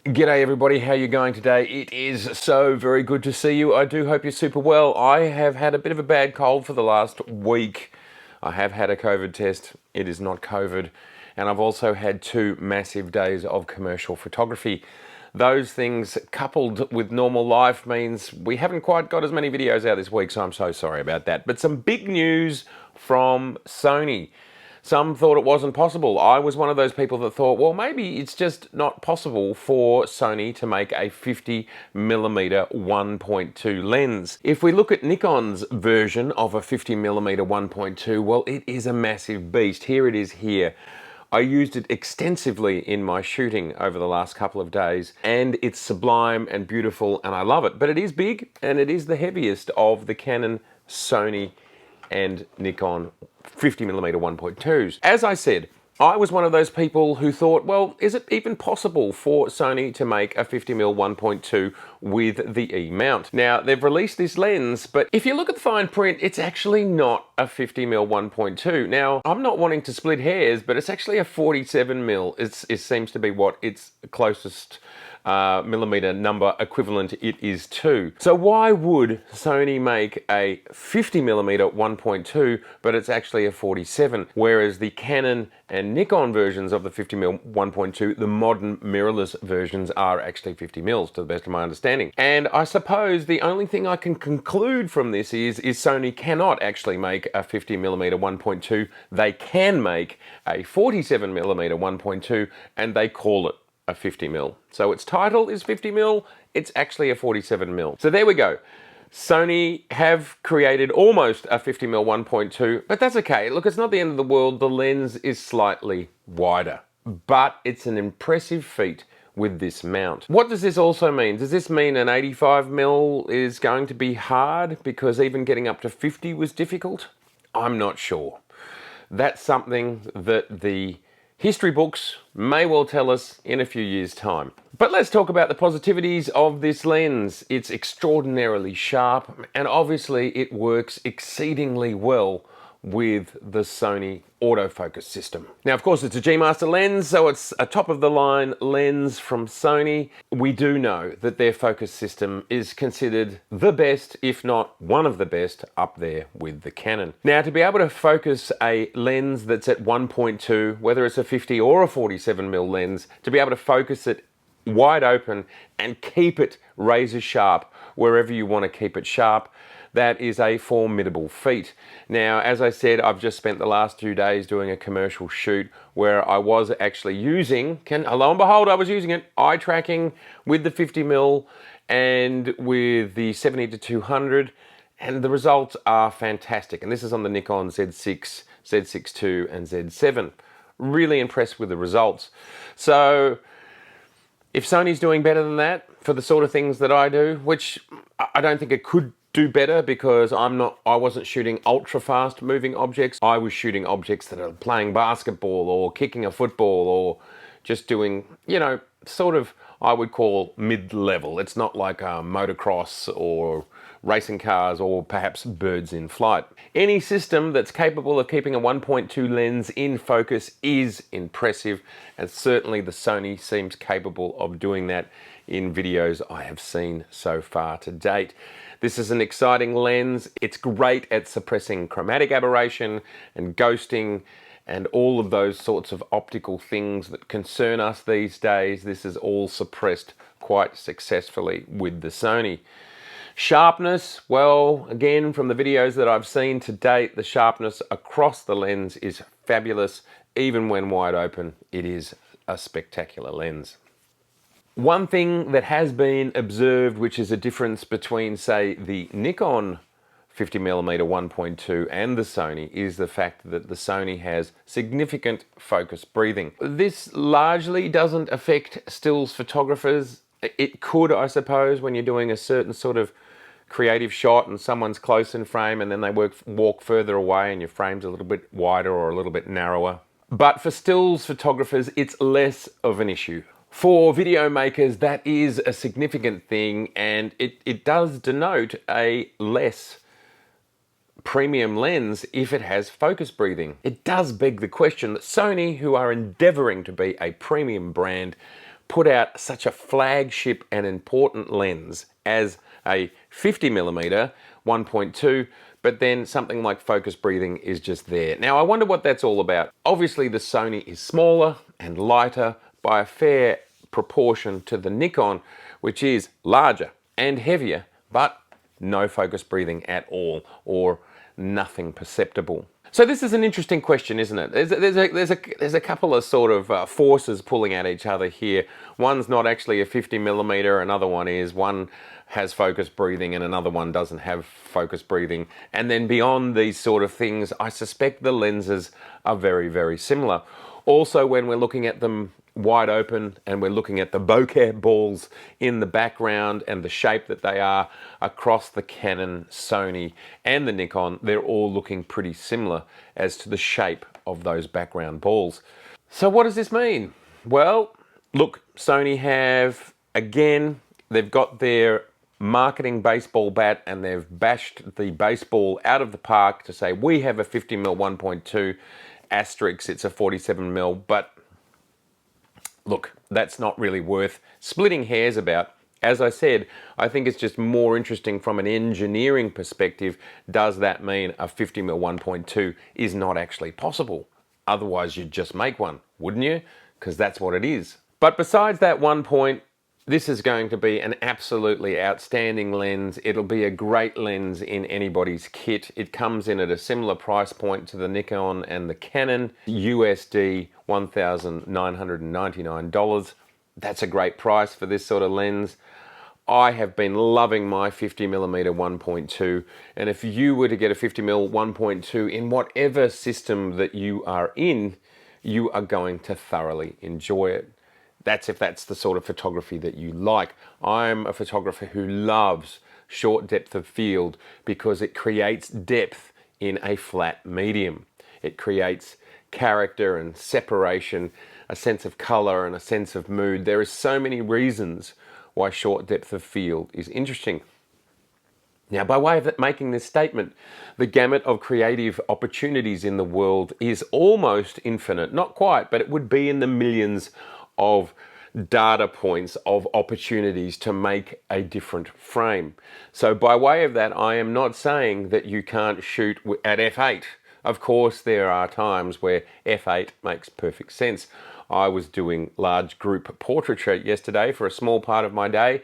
G'day everybody, how you going today? It is so very good to see you. I do hope you're super well. I have had a bit of a bad cold for the last week. I have had a COVID test. It is not COVID. And I've also had 2 massive days of commercial photography. Those things coupled with normal life means we haven't quite got as many videos out this week, so I'm so sorry about that. But some big news from Sony. Some thought it wasn't possible. I was one of those people that thought, well, maybe it's just not possible for Sony to make a 50mm 1.2 lens. If we look at Nikon's version of a 50mm 1.2, well, it is a massive beast. Here it is here. I used it extensively in my shooting over the last couple of days, and it's sublime and beautiful, and I love it. But it is big, and it is the heaviest of the Canon, Sony, and Nikon 50mm 1.2s. As I said, I was one of those people who thought, well, is it even possible for Sony to make a 50mm 1.2 with the E-mount? Now, they've released this lens, but if you look at the fine print, it's actually not a 50mm 1.2. Now, I'm not wanting to split hairs, but it's actually a 47mm. It seems to be what its closest millimeter number equivalent it is to. So why would Sony make a 50mm 1.2 but it's actually a 47, whereas the Canon and Nikon versions of the 50mm 1.2, the modern mirrorless versions, are actually 50mm to the best of my understanding. And I suppose the only thing I can conclude from this is Sony cannot actually make a 50mm 1.2. They can make a 47mm 1.2 and they call it a 50mm. So its title is 50mm, it's actually a 47mm. So there we go. Sony have created almost a 50mm 1.2, but that's okay. Look, it's not the end of the world. The lens is slightly wider, but it's an impressive feat with this mount. What does this also mean? Does this mean an 85mm is going to be hard because even getting up to 50 was difficult? I'm not sure. That's something that the history books may well tell us in a few years' time. But let's talk about the positivities of this lens. It's extraordinarily sharp, and obviously it works exceedingly well with the Sony autofocus system. Now, of course, it's a G-Master lens, so it's a top-of-the-line lens from Sony. We do know that their focus system is considered the best, if not one of the best, up there with the Canon. Now, to be able to focus a lens that's at 1.2, whether it's a 50 or a 47mm lens, to be able to focus it wide open and keep it razor sharp wherever you want to keep it sharp, that is a formidable feat. Now, as I said, I've just spent the last 2 days doing a commercial shoot where I was actually using, lo and behold, I was using it, eye tracking with the 50mm and with the 70-200, and the results are fantastic. And this is on the Nikon Z6, Z6 II, and Z7. Really impressed with the results. So if Sony's doing better than that for the sort of things that I do, which I don't think it could do better because I wasn't shooting ultra fast moving objects. I was shooting objects that are playing basketball or kicking a football or just doing, sort of, I would call mid-level. It's not like motocross or racing cars or perhaps birds in flight. Any system that's capable of keeping a 1.2 lens in focus is impressive, and certainly the Sony seems capable of doing that in videos I have seen so far to date. This is an exciting lens. It's great at suppressing chromatic aberration and ghosting and all of those sorts of optical things that concern us these days. This is all suppressed quite successfully with the Sony. Sharpness, well, again, from the videos that I've seen to date, the sharpness across the lens is fabulous. Even when wide open, it is a spectacular lens. One thing that has been observed, which is a difference between, say, the Nikon 50mm 1.2 and the Sony, is the fact that the Sony has significant focus breathing. This largely doesn't affect stills photographers. It could, I suppose, when you're doing a certain sort of creative shot and someone's close in frame and then they walk further away and your frame's a little bit wider or a little bit narrower. But for stills photographers, it's less of an issue. For video makers, that is a significant thing, and it does denote a less premium lens if it has focus breathing. It does beg the question that Sony, who are endeavoring to be a premium brand, put out such a flagship and important lens as a 50mm 1.2, but then something like focus breathing is just there. Now I wonder what that's all about. Obviously the Sony is smaller and lighter by a fair proportion to the Nikon, which is larger and heavier, but no focus breathing at all, or nothing perceptible. So this is an interesting question, isn't it? There's a couple of sort of forces pulling at each other here. One's not actually a 50mm, another one is. One has focus breathing and another one doesn't have focus breathing. And then beyond these sort of things, I suspect the lenses are very, very similar. Also, when we're looking at them wide open and we're looking at the bokeh balls in the background and the shape that they are across the Canon, Sony and the Nikon, they're all looking pretty similar as to the shape of those background balls. So what does this mean? Well, look, Sony have, again, they've got their marketing baseball bat and they've bashed the baseball out of the park to say we have a 50mm 1.2 asterisk, it's a 47mm, but look, that's not really worth splitting hairs about. As I said, I think it's just more interesting from an engineering perspective. Does that mean a 50mm 1.2 is not actually possible? Otherwise you'd just make one, wouldn't you? Because that's what it is. But besides that one point, this is going to be an absolutely outstanding lens. It'll be a great lens in anybody's kit. It comes in at a similar price point to the Nikon and the Canon, USD $1,999. That's a great price for this sort of lens. I have been loving my 50mm 1.2, and if you were to get a 50mm 1.2 in whatever system that you are in, you are going to thoroughly enjoy it. That's if that's the sort of photography that you like. I'm a photographer who loves short depth of field because it creates depth in a flat medium. It creates character and separation, a sense of color and a sense of mood. There are so many reasons why short depth of field is interesting. Now, by way of making this statement, the gamut of creative opportunities in the world is almost infinite. Not quite, but it would be in the millions of data points of opportunities to make a different frame. So by way of that, I am not saying that you can't shoot at f8. Of course, there are times where f8 makes perfect sense. I was doing large group portraiture yesterday for a small part of my day.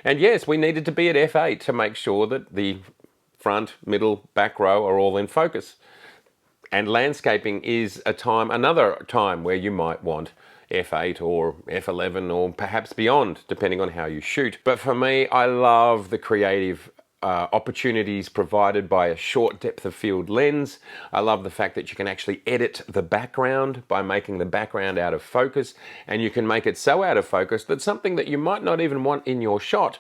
And yes, we needed to be at f8 to make sure that the front, middle, back row are all in focus. And landscaping is another time where you might want f8 or f11 or perhaps beyond, depending on how you shoot. But for me, I love the creative opportunities provided by a short depth of field lens. I love the fact that you can actually edit the background by making the background out of focus, and you can make it so out of focus that something that you might not even want in your shot,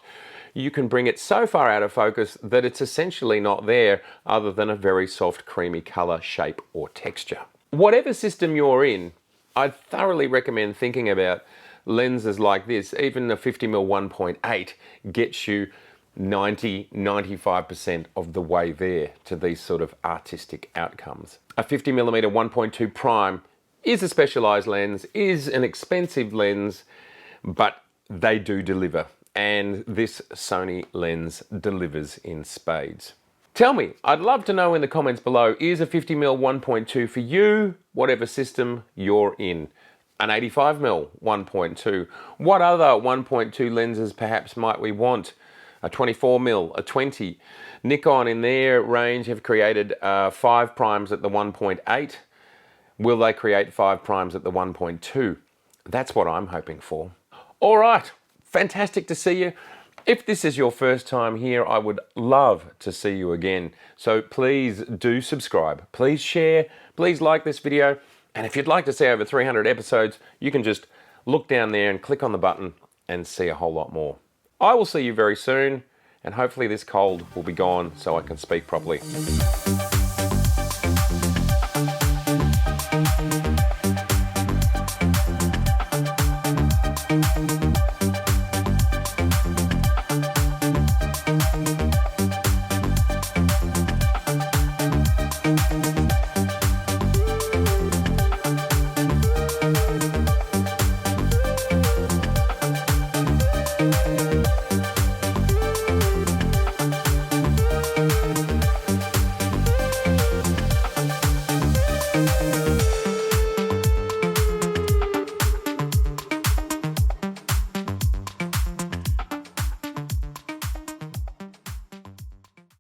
you can bring it so far out of focus that it's essentially not there other than a very soft creamy color, shape or texture. Whatever system you're in, I'd thoroughly recommend thinking about lenses like this. Even a 50mm 1.8 gets you 90–95% of the way there to these sort of artistic outcomes. A 50mm 1.2 prime is a specialized lens, is an expensive lens, but they do deliver. And this Sony lens delivers in spades. Tell me, I'd love to know in the comments below, is a 50mm 1.2 for you, whatever system you're in? An 85mm 1.2. What other 1.2 lenses perhaps might we want? A 24mm, a 20. Nikon in their range have created 5 primes at the 1.8. Will they create 5 primes at the 1.2? That's what I'm hoping for. All right, fantastic to see you. If this is your first time here, I would love to see you again. So please do subscribe, please share, please like this video. And if you'd like to see over 300 episodes, you can just look down there and click on the button and see a whole lot more. I will see you very soon, and hopefully this cold will be gone so I can speak properly.